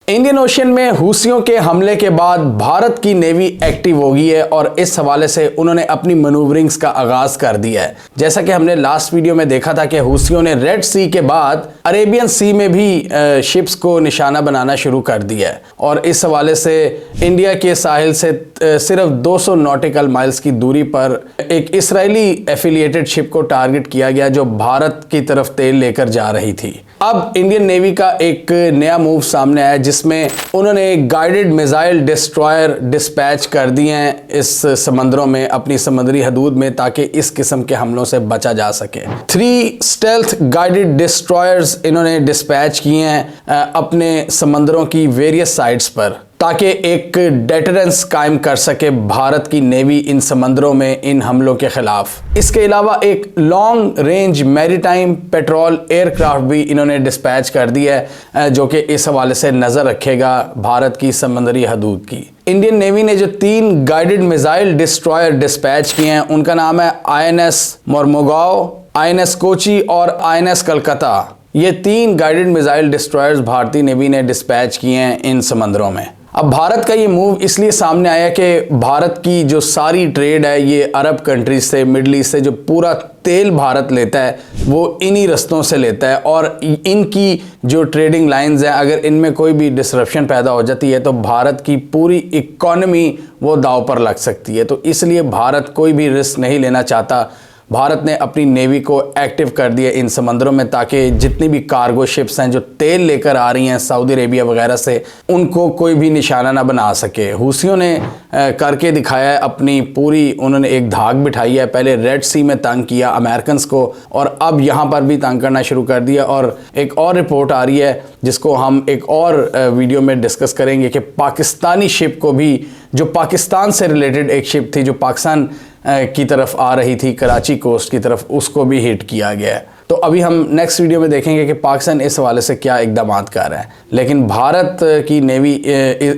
Indian ocean में हूसियों के हमले के बाद भारत की नेवी एक्टिव हो गई है और इस हवाले से उन्होंने अपनी मैनूवरिंग्स का आगाज कर दिया है। जैसा कि हमने लास्ट वीडियो में देखा था कि हूसियों ने रेड सी के बाद अरेबियन सी में भी शिप्स को निशाना बनाना शुरू कर दिया है और इस हवाले से इंडिया के साहिल से सिर्फ 200 नॉटिकल माइल्स की दूरी पर एक इसराइली एफिलिएटेड शिप को टारगेट किया गया जो भारत की तरफ तेल लेकर जा रही थी। अब इंडियन नेवी का एक नया मूव सामने आया जिसमें उन्होंने गाइडेड मिसाइल डिस्ट्रॉयर डिस्पैच कर दिए हैं इस समंदरों में, अपनी समुद्री हदूद में, ताकि इस किस्म के हमलों से बचा जा सके। 3 स्टेल्थ गाइडेड डिस्ट्रॉयर्स इन्होंने डिस्पैच किए हैं अपने समंदरों की वेरियस साइट्स पर, ताकि एक डेटरेंस कायम कर सके भारत की नेवी इन समंदरों में इन हमलों के खिलाफ। इसके अलावा एक long range maritime petrol aircraft भी इन्होंने डिस्पैच कर दिया है जो कि इस हवाले से नज़र रखेगा भारत की समंदरी हदूद की। इंडियन नेवी ने जो 3 गाइडेड मिसाइल डिस्ट्रॉयर डिस्पैच किए हैं उनका नाम है INS मोरमुगाओ, INS कोची और INS कलकत्ता। ये 3 गाइडेड मिसाइल डिस्ट्रॉयर्स भारतीय नेवी ने डिस्पैच किए हैं इन समंदरों में। अब भारत का ये मूव इसलिए सामने आया कि भारत की जो सारी ट्रेड है ये अरब कंट्रीज से, मिडल ईस्ट से, जो पूरा तेल भारत लेता है वो इन्हीं रस्तों से लेता है और इनकी जो ट्रेडिंग लाइंस हैं अगर इनमें कोई भी डिसरप्शन पैदा हो जाती है तो भारत की पूरी इकॉनमी वो दांव पर लग सकती है। तो इसलिए भारत कोई भी रिस्क नहीं लेना चाहता। भारत ने अपनी नेवी को एक्टिव कर दिया इन समंदरों में ताकि जितनी भी कार्गो शिप्स हैं जो तेल लेकर आ रही हैं सऊदी अरेबिया वगैरह से, उनको कोई भी निशाना ना बना सके। हूसियों ने करके दिखाया है अपनी पूरी, उन्होंने एक धाक बिठाई है। पहले रेड सी में तंग किया अमेरिकन को और अब यहाँ पर भी तंग करना शुरू कर दिया। और एक और रिपोर्ट आ रही है जिसको हम एक और वीडियो में डिस्कस करेंगे कि पाकिस्तानी शिप को भी, जो पाकिस्तान से रिलेटेड एक शिप थी जो पाकिस्तान की तरफ आ रही थी कराची कोस्ट की तरफ, उसको भी हिट किया गया है। तो अभी हम नेक्स्ट वीडियो में देखेंगे कि पाकिस्तान इस हवाले से क्या इकदाम कर रहा है। लेकिन भारत की नेवी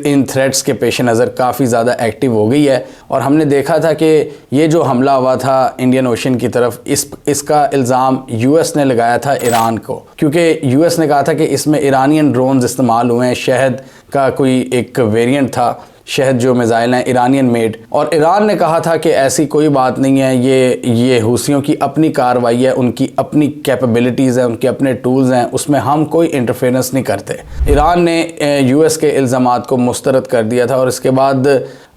इन थ्रेट्स के पेश नज़र काफ़ी ज़्यादा एक्टिव हो गई है और हमने देखा था कि ये जो हमला हुआ था इंडियन ओशन की तरफ, इसका इल्ज़ाम US ने लगाया था ईरान को, क्योंकि US ने कहा था कि इसमें ईरानियन ड्रोन्स इस्तेमाल हुए हैं। शहद का कोई एक वेरिएंट था, शहद जो मिसाइल हैं ईरानियन मेड, और ईरान ने कहा था कि ऐसी कोई बात नहीं है, ये हूसियों की अपनी कार्रवाई है, उनकी अपनी कैपेबिलिटीज़ हैं, उनके अपने टूल्स हैं, उसमें हम कोई इंटरफेरेंस नहीं करते। ईरान ने US के इल्ज़ामात को मुस्तरद कर दिया था और इसके बाद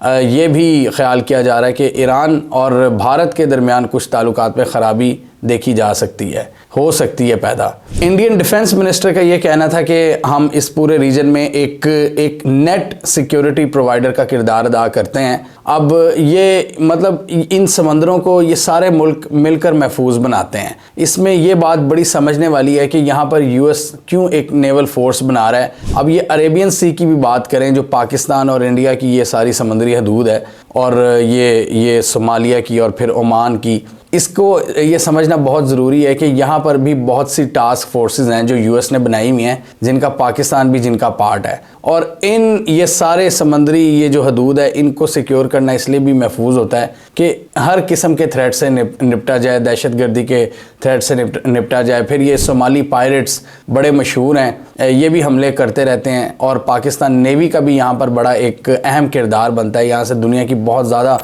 ये भी ख्याल किया जा रहा है कि ईरान और भारत के दरमियान कुछ ताल्लुकात में ख़राबी देखी जा सकती है, हो सकती है पैदा। इंडियन डिफेंस मिनिस्टर का ये कहना था कि हम इस पूरे रीजन में एक नेट सिक्योरिटी प्रोवाइडर का किरदार अदा करते हैं। अब ये मतलब इन समंदरों को ये सारे मुल्क मिलकर महफूज बनाते हैं। इसमें ये बात बड़ी समझने वाली है कि यहाँ पर US क्यों एक नेवल फोर्स बना रहा है। अब ये अरेबियन सी की भी बात करें जो पाकिस्तान और इंडिया की ये सारी समुद्री हदूद है, और ये सोमालिया की और फिर ओमान की, इसको ये समझना बहुत ज़रूरी है कि यहाँ पर भी बहुत सी टास्क फोर्सेस हैं जो US ने बनाई हुई हैं, जिनका पाकिस्तान भी जिनका पार्ट है। और ये सारे समंदरी ये जो हदूद है इनको सिक्योर करना इसलिए भी महफूज होता है कि हर किस्म के थ्रेट से निपटा जाए, दहशतगर्दी के थ्रेट से निपटा जाए। फिर ये सोमाली पायरेट्स बड़े मशहूर हैं, ये भी हमले करते रहते हैं और पाकिस्तान नेवी का भी यहाँ पर बड़ा एक अहम किरदार बनता है। यहाँ से दुनिया की बहुत ज़्यादा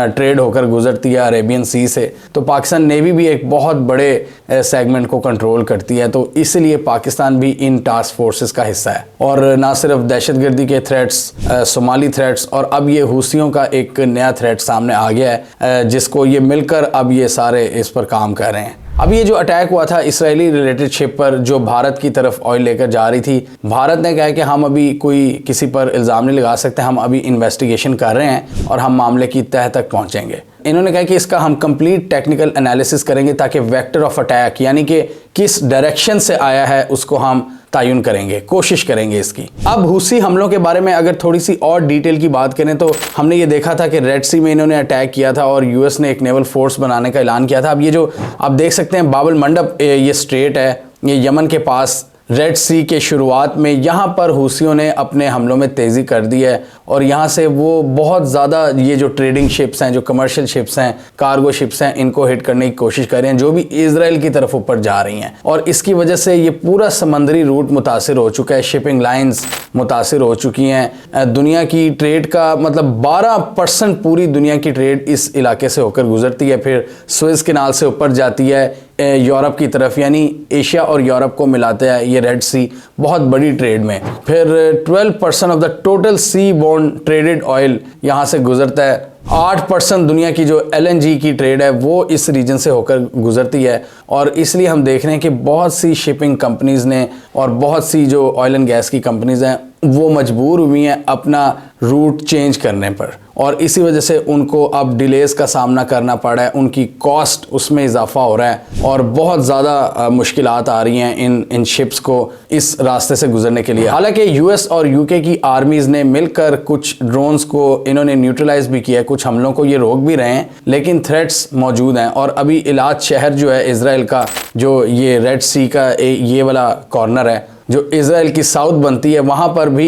ट्रेड होकर गुजरती है अरेबियन सी से, तो पाकिस्तान नेवी भी एक बहुत बड़े सेगमेंट को कंट्रोल करती है। तो इसलिए पाकिस्तान भी इन टास्क फोर्सेस का हिस्सा है। और ना सिर्फ दहशतगर्दी के थ्रेट्स, सोमाली थ्रेट्स, और अब ये हूसियों का एक नया थ्रेट सामने आ गया है जिसको ये मिलकर अब ये सारे इस पर काम कर रहे हैं। अब ये जो अटैक हुआ था इसराइली रिलेटेड शिप पर जो भारत की तरफ ऑयल लेकर जा रही थी, भारत ने कहा कि हम अभी कोई किसी पर इल्ज़ाम नहीं लगा सकते, हम अभी इन्वेस्टिगेशन कर रहे हैं और हम मामले की तह तक पहुंचेंगे। इन्होंने कहा कि इसका हम कंप्लीट टेक्निकल एनालिसिस करेंगे ताकि वेक्टर ऑफ अटैक, यानी कि किस डायरेक्शन से आया है, उसको हम तयन करेंगे, कोशिश करेंगे इसकी। अब हूसी हमलों के बारे में अगर थोड़ी सी और डिटेल की बात करें तो हमने ये देखा था कि रेड सी में इन्होंने अटैक किया था और US ने एक नेवल फोर्स बनाने का ऐलान किया था। अब ये जो आप देख सकते हैं बाबल मंडप, ये स्ट्रेट है, ये यमन के पास रेड सी के शुरुआत में यहाँ पर हूसियों ने अपने हमलों में तेज़ी कर दी है और यहाँ से वो बहुत ज़्यादा ये जो ट्रेडिंग शिप्स हैं, जो कमर्शियल शिप्स हैं, कार्गो शिप्स हैं, इनको हिट करने की कोशिश कर रहे हैं जो भी इजराइल की तरफ ऊपर जा रही हैं। और इसकी वजह से ये पूरा समंदरी रूट मुतासिर हो चुका है, शिपिंग लाइन्स मुतासिर हो चुकी हैं। दुनिया की ट्रेड का मतलब 12% पूरी दुनिया की ट्रेड इस इलाके से होकर गुजरती है, फिर सुएज़ कैनाल से ऊपर जाती है यूरोप की तरफ, यानी एशिया और यूरोप को मिलाते हैं ये रेड सी बहुत बड़ी ट्रेड में। फिर 12% of the total seaborne traded oil यहाँ से गुजरता है। 8% दुनिया की जो LNG की ट्रेड है वो इस रीजन से होकर गुजरती है और इसलिए हम देख रहे हैं कि बहुत सी शिपिंग कंपनीज़ ने और बहुत सी जो ऑयल एंड गैस की कंपनीज़ हैं वो मजबूर हुई हैं अपना रूट चेंज करने पर और इसी वजह से उनको अब डिलेस का सामना करना पड़ा है, उनकी कॉस्ट उसमें इजाफा हो रहा है और बहुत ज़्यादा मुश्किलात आ रही हैं इन शिप्स को इस रास्ते से गुजरने के लिए। हालांकि US और UK की आर्मीज़ ने मिलकर कुछ ड्रोन्स को इन्होंने न्यूट्रलाइज भी किया है, कुछ हमलों को ये रोक भी रहे हैं, लेकिन थ्रेट्स मौजूद हैं। और अभी इलाज शहर जो है इजराइल का, जो ये रेड सी का ये वाला कॉर्नर है जो इजराइल की साउथ बनती है, वहाँ पर भी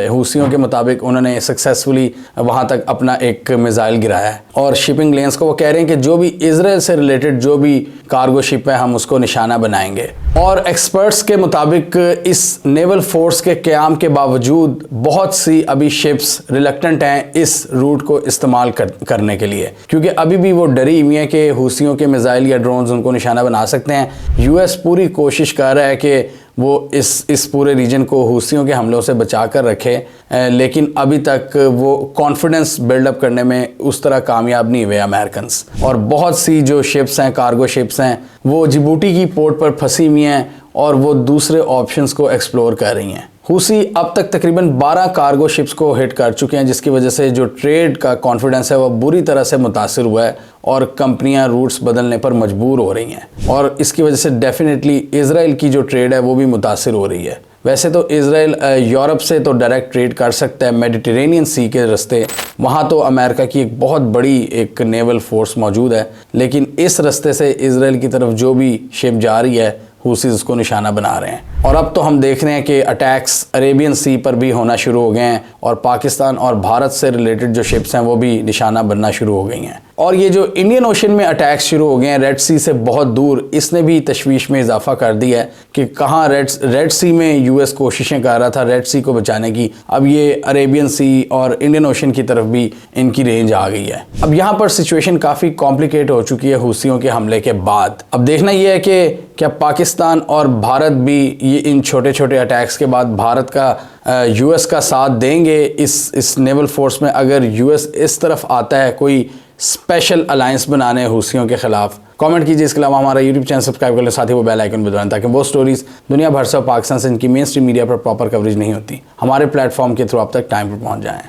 हूसियों के मुताबिक उन्होंने सक्सेसफुली वहाँ तक अपना एक मिसाइल गिराया है और शिपिंग लेन्स को वो कह रहे हैं कि जो भी इजराइल से रिलेटेड जो भी कार्गो शिप है हम उसको निशाना बनाएंगे। और एक्सपर्ट्स के मुताबिक इस नेवल फोर्स के क़याम के बावजूद बहुत सी अभी शिप्स रिलक्टेंट हैं इस रूट को इस्तेमाल करने के लिए, क्योंकि अभी भी वो डरी हुई हैं कि हूसियों के मिसाइल या ड्रोन्स उनको निशाना बना सकते हैं। US पूरी कोशिश कर रहा है कि वो इस पूरे रीजन को हूसियों के हमलों से बचा कर रखे, लेकिन अभी तक वो कॉन्फिडेंस बिल्डअप करने में उस तरह कामयाब नहीं हुए अमेरिकन्स। और बहुत सी जो शिप्स हैं, कार्गो शिप्स हैं, वो जिबूटी की पोर्ट पर फंसी हुई हैं और वो दूसरे ऑप्शंस को एक्सप्लोर कर रही हैं। हूसी अब तक तकरीबन 12 कार्गो शिप्स को हिट कर चुके हैं, जिसकी वजह से जो ट्रेड का कॉन्फिडेंस है वो बुरी तरह से मुतासिर हुआ है और कंपनियां रूट्स बदलने पर मजबूर हो रही हैं और इसकी वजह से डेफिनेटली इजराइल की जो ट्रेड है वो भी मुतासिर हो रही है। वैसे तो इजराइल यूरोप से तो डायरेक्ट ट्रेड कर सकता है मेडिटेरेनियन सी के रास्ते, वहाँ तो अमेरिका की एक बहुत बड़ी एक नेवल फोर्स मौजूद है, लेकिन इस रास्ते से इजराइल की तरफ जो भी शिप जा रही है हूसीज उसको निशाना बना रहे हैं। और अब तो हम देख रहे हैं कि अटैक्स अरेबियन सी पर भी होना शुरू हो गए हैं और पाकिस्तान और भारत से रिलेटेड जो शिप्स हैं वो भी निशाना बनना शुरू हो गई हैं। और ये जो इंडियन ओशन में अटैक्स शुरू हो गए हैं रेड सी से बहुत दूर, इसने भी तशवीश में इजाफा कर दिया है कि कहाँ रेड सी में US कोशिशें कर रहा था रेड सी को बचाने की, अब ये अरेबियन सी और इंडियन ओशन की तरफ भी इनकी रेंज आ गई है। अब यहाँ पर सिचुएशन काफ़ी कॉम्प्लिकेट हो चुकी है हूसियों के हमले के बाद। अब देखना यह है कि क्या पाकिस्तान और भारत भी ये इन छोटे छोटे अटैक्स के बाद भारत का US का साथ देंगे इस नेवल फोर्स में। अगर US इस तरफ आता है कोई स्पेशल अलायंस बनाने हूसियों के खिलाफ, कमेंट कीजिए। इसके अलावा हमारा YouTube चैनल सब्सक्राइब कर लें, साथ ही वो बेल आइकन भी दबाएं ताकि वो स्टोरीज दुनिया भर से पाकिस्तान से इनकी मेन स्ट्रीम मीडिया पर प्रॉपर कवरेज नहीं होती, हमारे प्लेटफॉर्म के थ्रू आप तक टाइम पर पहुंच जाएं।